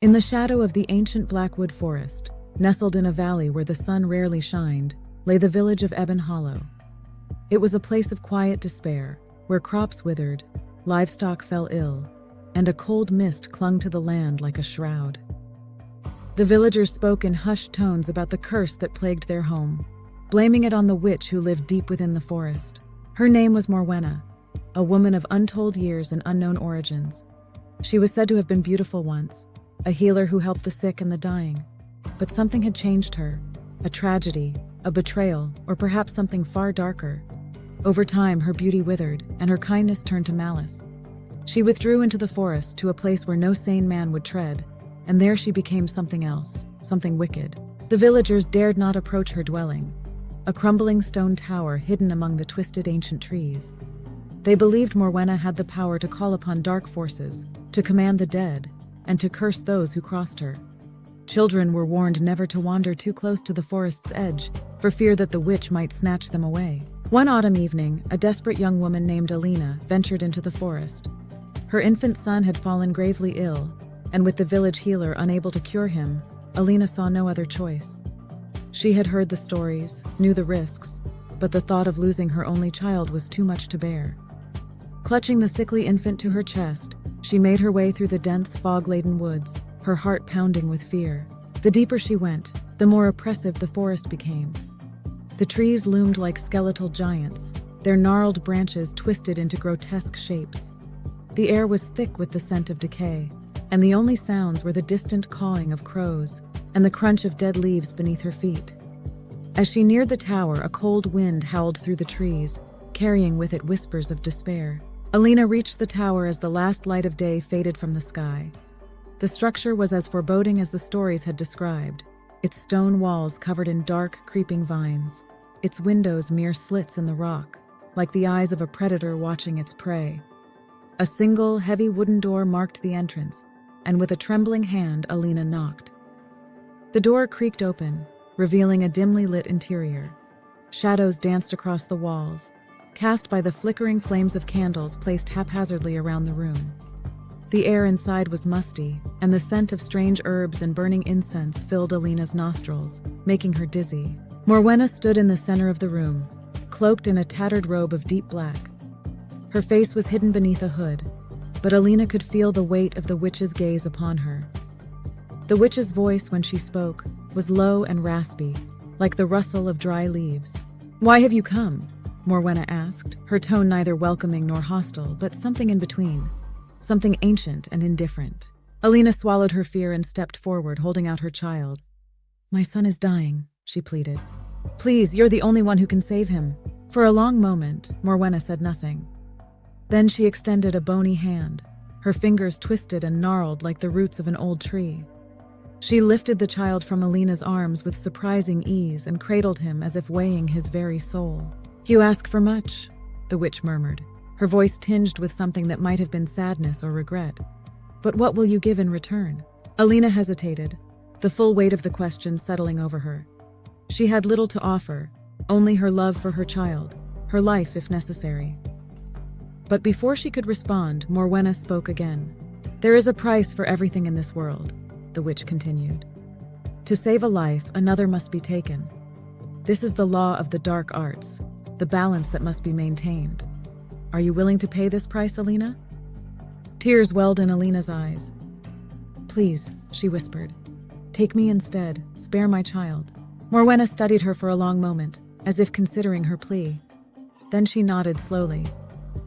In the shadow of the ancient Blackwood Forest, nestled in a valley where the sun rarely shined, lay the village of Ebon Hollow. It was a place of quiet despair, where crops withered, livestock fell ill, and a cold mist clung to the land like a shroud. The villagers spoke in hushed tones about the curse that plagued their home, blaming it on the witch who lived deep within the forest. Her name was Morwenna, a woman of untold years and unknown origins. She was said to have been beautiful once, a healer who helped the sick and the dying. But something had changed her, a tragedy, a betrayal, or perhaps something far darker. Over time, her beauty withered, and her kindness turned to malice. She withdrew into the forest, to a place where no sane man would tread, and there she became something else, something wicked. The villagers dared not approach her dwelling, a crumbling stone tower hidden among the twisted ancient trees. They believed Morwenna had the power to call upon dark forces, to command the dead, and to curse those who crossed her. Children were warned never to wander too close to the forest's edge, for fear that the witch might snatch them away. One autumn evening, a desperate young woman named Alina ventured into the forest. Her infant son had fallen gravely ill, and with the village healer unable to cure him, Alina saw no other choice. She had heard the stories, knew the risks, but the thought of losing her only child was too much to bear. Clutching the sickly infant to her chest, she made her way through the dense, fog-laden woods, her heart pounding with fear. The deeper she went, the more oppressive the forest became. The trees loomed like skeletal giants, their gnarled branches twisted into grotesque shapes. The air was thick with the scent of decay, and the only sounds were the distant cawing of crows and the crunch of dead leaves beneath her feet. As she neared the tower, a cold wind howled through the trees, carrying with it whispers of despair. Alina reached the tower as the last light of day faded from the sky. The structure was as foreboding as the stories had described, its stone walls covered in dark, creeping vines, its windows mere slits in the rock, like the eyes of a predator watching its prey. A single, heavy wooden door marked the entrance, and with a trembling hand, Alina knocked. The door creaked open, revealing a dimly lit interior. Shadows danced across the walls, cast by the flickering flames of candles placed haphazardly around the room. The air inside was musty, and the scent of strange herbs and burning incense filled Alina's nostrils, making her dizzy. Morwenna stood in the center of the room, cloaked in a tattered robe of deep black. Her face was hidden beneath a hood, but Alina could feel the weight of the witch's gaze upon her. The witch's voice, when she spoke, was low and raspy, like the rustle of dry leaves. "Why have you come?" Morwenna asked, her tone neither welcoming nor hostile, but something in between. Something ancient and indifferent. Alina swallowed her fear and stepped forward, holding out her child. "My son is dying," she pleaded. "Please, you're the only one who can save him." For a long moment, Morwenna said nothing. Then she extended a bony hand, her fingers twisted and gnarled like the roots of an old tree. She lifted the child from Alina's arms with surprising ease and cradled him as if weighing his very soul. "You ask for much," the witch murmured, her voice tinged with something that might have been sadness or regret. "But what will you give in return?" Alina hesitated, the full weight of the question settling over her. She had little to offer, only her love for her child, her life if necessary. But before she could respond, Morwenna spoke again. "There is a price for everything in this world," the witch continued. "To save a life, another must be taken. This is the law of the dark arts, the balance that must be maintained. Are you willing to pay this price, Alina?" Tears welled in Alina's eyes. "Please," she whispered. "Take me instead. Spare my child." Morwenna studied her for a long moment, as if considering her plea. Then she nodded slowly.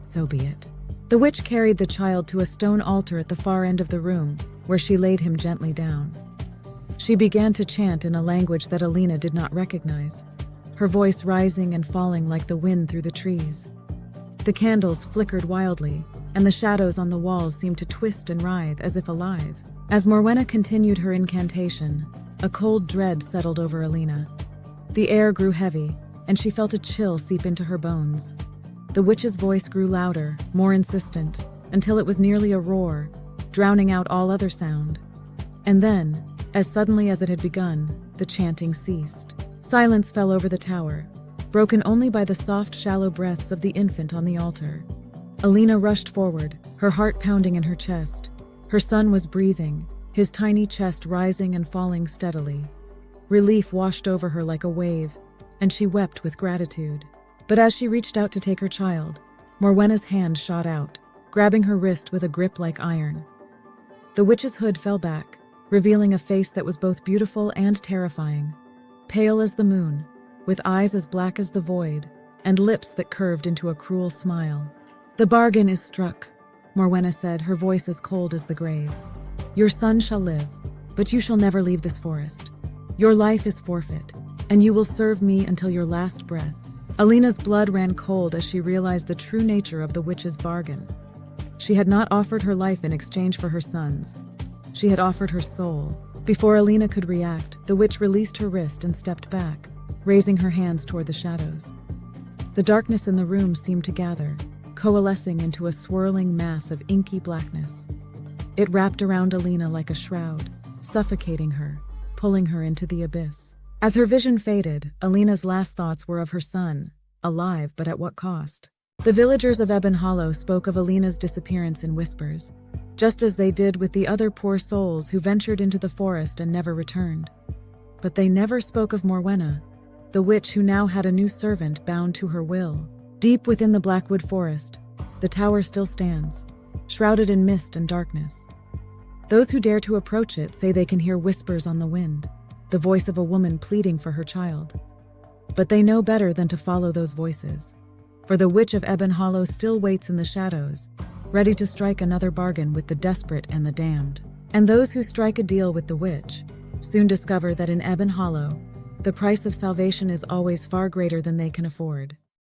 "So be it." The witch carried the child to a stone altar at the far end of the room, where she laid him gently down. She began to chant in a language that Alina did not recognize, her voice rising and falling like the wind through the trees. The candles flickered wildly, and the shadows on the walls seemed to twist and writhe as if alive. As Morwenna continued her incantation, a cold dread settled over Alina. The air grew heavy, and she felt a chill seep into her bones. The witch's voice grew louder, more insistent, until it was nearly a roar, drowning out all other sound. And then, as suddenly as it had begun, the chanting ceased. Silence fell over the tower, broken only by the soft, shallow breaths of the infant on the altar. Alina rushed forward, her heart pounding in her chest. Her son was breathing, his tiny chest rising and falling steadily. Relief washed over her like a wave, and she wept with gratitude. But as she reached out to take her child, Morwenna's hand shot out, grabbing her wrist with a grip like iron. The witch's hood fell back, revealing a face that was both beautiful and terrifying. Pale as the moon, with eyes as black as the void, and lips that curved into a cruel smile. "The bargain is struck," Morwenna said, her voice as cold as the grave. "Your son shall live, but you shall never leave this forest. Your life is forfeit, and you will serve me until your last breath." Alina's blood ran cold as she realized the true nature of the witch's bargain. She had not offered her life in exchange for her son's. She had offered her soul. Before Alina could react, the witch released her wrist and stepped back, raising her hands toward the shadows. The darkness in the room seemed to gather, coalescing into a swirling mass of inky blackness. It wrapped around Alina like a shroud, suffocating her, pulling her into the abyss. As her vision faded, Alina's last thoughts were of her son, alive, but at what cost? The villagers of Ebon Hollow spoke of Alina's disappearance in whispers, just as they did with the other poor souls who ventured into the forest and never returned. But they never spoke of Morwenna, the witch who now had a new servant bound to her will. Deep within the Blackwood Forest, the tower still stands, shrouded in mist and darkness. Those who dare to approach it say they can hear whispers on the wind, the voice of a woman pleading for her child. But they know better than to follow those voices. For the witch of Ebon Hollow still waits in the shadows, ready to strike another bargain with the desperate and the damned. And those who strike a deal with the witch soon discover that in Ebon Hollow, the price of salvation is always far greater than they can afford.